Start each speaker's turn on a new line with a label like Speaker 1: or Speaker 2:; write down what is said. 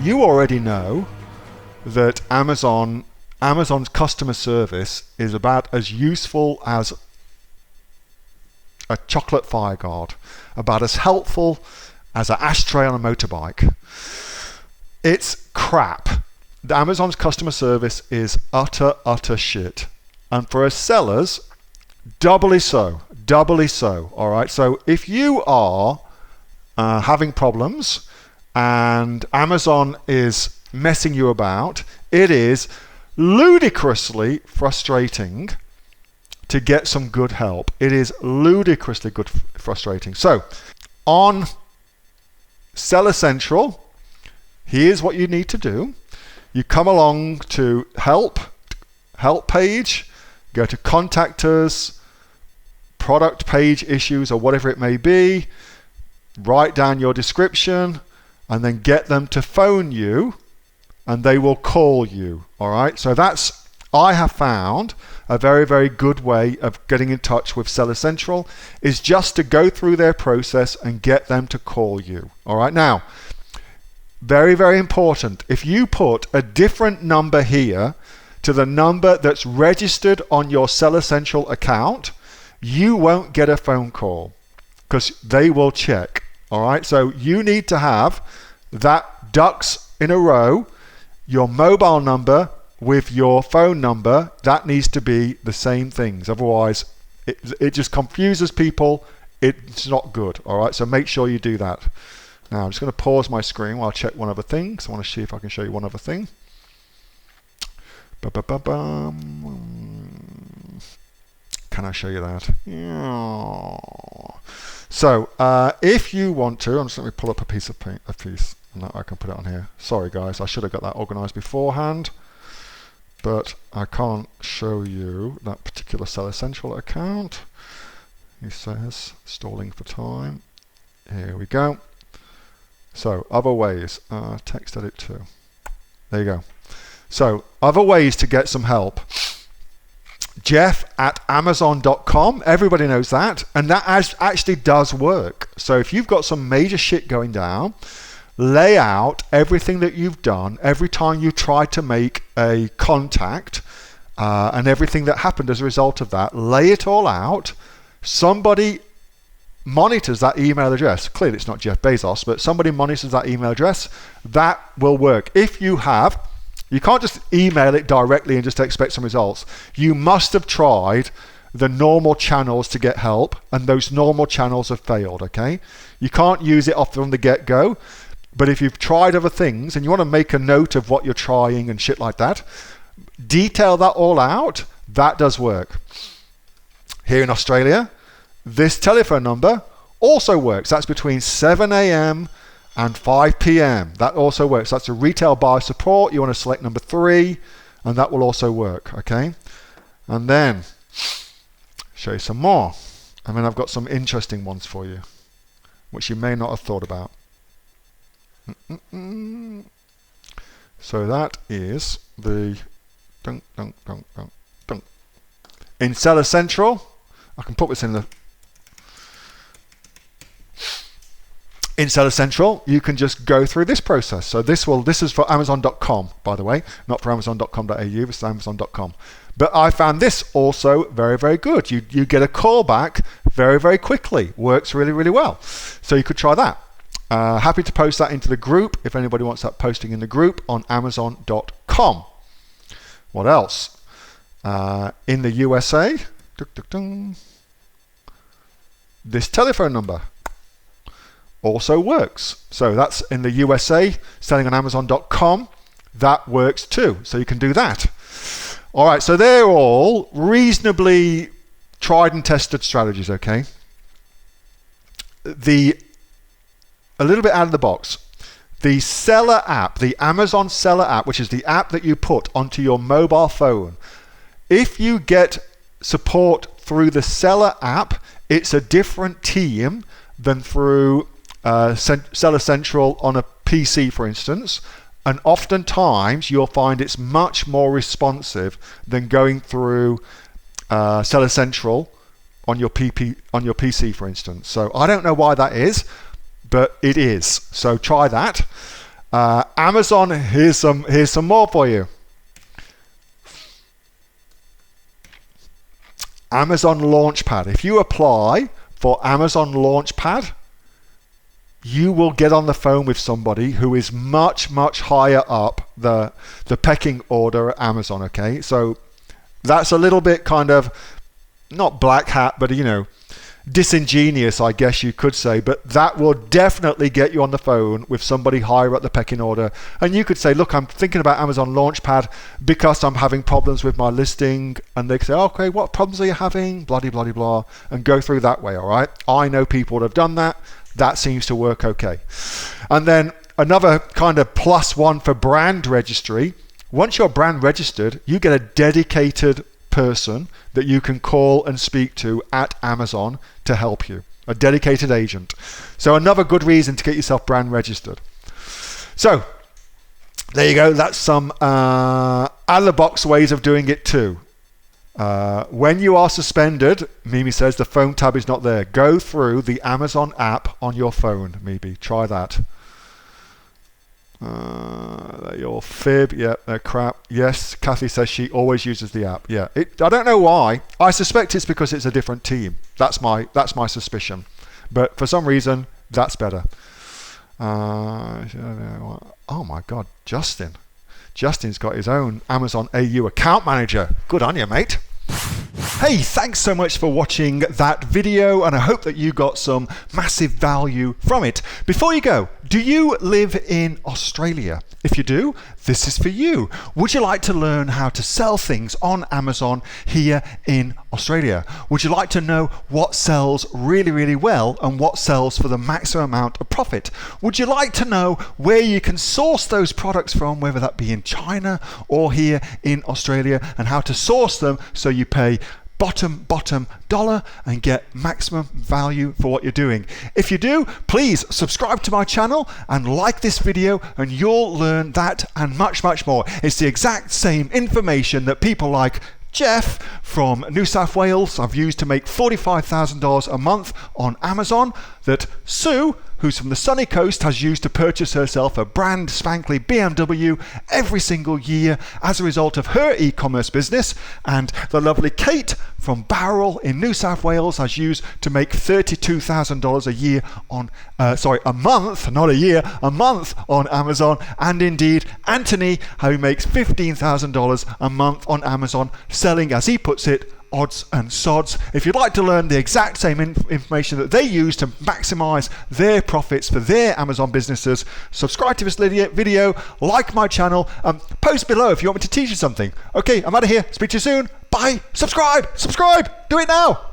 Speaker 1: you already know that Amazon's customer service is about as useful as a chocolate fire guard, about as helpful as an ashtray on a motorbike. It's crap. The Amazon's customer service is utter shit. And for us sellers, doubly so. All right. So if you are having problems and Amazon is messing you about, it is ludicrously frustrating to get some good help. It is ludicrously frustrating. So on Seller Central, here's what you need to do. You come along to help page, go to contact us, product page issues or whatever it may be, write down your description, and then get them to phone you, and they will call you. All right. So that's, I have found a very good way of getting in touch with Seller Central is just to go through their process and get them to call you. All right. Now, very important. If you put a different number here to the number that's registered on your Seller Central account, you won't get a phone call because they will check. All right. So you need to have that ducks in a row, your mobile number with your phone number, that needs to be the same things. Otherwise, it just confuses people. It's not good. All right. So make sure you do that. Now I'm just going to pause my screen while I check one other thing. So I want to see if I can show you one other thing. Can I show you that? Yeah. So if you want to, I'm just going to pull up a piece, and I can put it on here. Sorry guys, I should have got that organized beforehand, but I can't show you that particular Seller Central account. He says stalling for time. Here we go. So other ways, text edit too. There you go. So other ways to get some help. Jeff@Amazon.com, everybody knows that, and that actually does work. So if you've got some major shit going down, lay out everything that you've done every time you try to make a contact and everything that happened as a result of that. Lay it all out. Somebody monitors that email address. Clearly it's not Jeff Bezos, but somebody monitors that email address. That will work. If you have, you can't just email it directly and just expect some results. You must have tried the normal channels to get help, and those normal channels have failed, okay? You can't use it off from the get-go, but if you've tried other things and you want to make a note of what you're trying and shit like that, detail that all out. That does work. Here in Australia, this telephone number also works. That's between 7 a.m. and 5 p.m. That also works. That's a retail buyer support. You want to select number 3, and that will also work, okay? And then show you some more. And then I've got some interesting ones for you, which you may not have thought about. So that is the in Seller Central. I can put this in the in Seller Central. You can just go through this process. So this is for Amazon.com, by the way, not for Amazon.com.au. This is Amazon.com. But I found this also very good. You get a call back very quickly. Works really well. So you could try that. Happy to post that into the group if anybody wants that posting in the group on Amazon.com. What else? In the USA, this telephone number also works. So that's in the USA, selling on Amazon.com. That works too. So you can do that. All right, so they're all reasonably tried and tested strategies, okay? A little bit out of the box. The seller app, the Amazon seller app, which is the app that you put onto your mobile phone, if you get support through the seller app, it's a different team than through Seller Central on a PC, for instance. And oftentimes you'll find it's much more responsive than going through Seller Central on your PC, for instance. So I don't know why that is, but it is. So try that. Amazon, here's some more for you. Amazon Launchpad. If you apply for Amazon Launchpad, you will get on the phone with somebody who is much, much higher up the pecking order at Amazon, okay? So that's a little bit kind of, not black hat, but disingenuous, I guess you could say, but that will definitely get you on the phone with somebody higher up the pecking order. And you could say, look, I'm thinking about Amazon Launchpad because I'm having problems with my listing. And they say, okay, what problems are you having? Blah, blah, blah, blah, and go through that way, all right? I know people that have done that. That seems to work okay. And then another kind of +1 for brand registry. Once you're brand registered, you get a dedicated person that you can call and speak to at Amazon to help you, a dedicated agent. So another good reason to get yourself brand registered. So there you go. That's some out of the box ways of doing it too. When you are suspended, Mimi says the phone tab is not there. Go through the Amazon app on your phone, maybe. Try that. Your fib, yeah, they're crap. Yes, Kathy says she always uses the app. Yeah, I don't know why. I suspect it's because it's a different team. That's my suspicion. But for some reason, that's better. Oh my God, Justin. Justin's got his own Amazon AU account manager. Good on you, mate. Hey, thanks so much for watching that video, and I hope that you got some massive value from it. Before you go, do you live in Australia? If you do, this is for you. Would you like to learn how to sell things on Amazon here in Australia? Would you like to know what sells really, really well and what sells for the maximum amount of profit? Would you like to know where you can source those products from, whether that be in China or here in Australia, and how to source them so you pay bottom dollar and get maximum value for what you're doing? If you do, please subscribe to my channel and like this video, and you'll learn that and much, much more. It's the exact same information that people like Jeff from New South Wales I've used to make $45,000 a month on Amazon, that Sue, who's from the sunny coast, has used to purchase herself a brand spankly BMW every single year as a result of her e-commerce business, and the lovely Kate from Bowral in New South Wales has used to make $32,000 a year on, a month, not a year, a month on Amazon, and indeed Anthony, who makes $15,000 a month on Amazon, selling, as he puts it, odds and sods. If you'd like to learn the exact same information that they use to maximize their profits for their Amazon businesses, subscribe to this video, like my channel, post below if you want me to teach you something. Okay, I'm out of here. Speak to you soon. Bye. Subscribe. Do it now.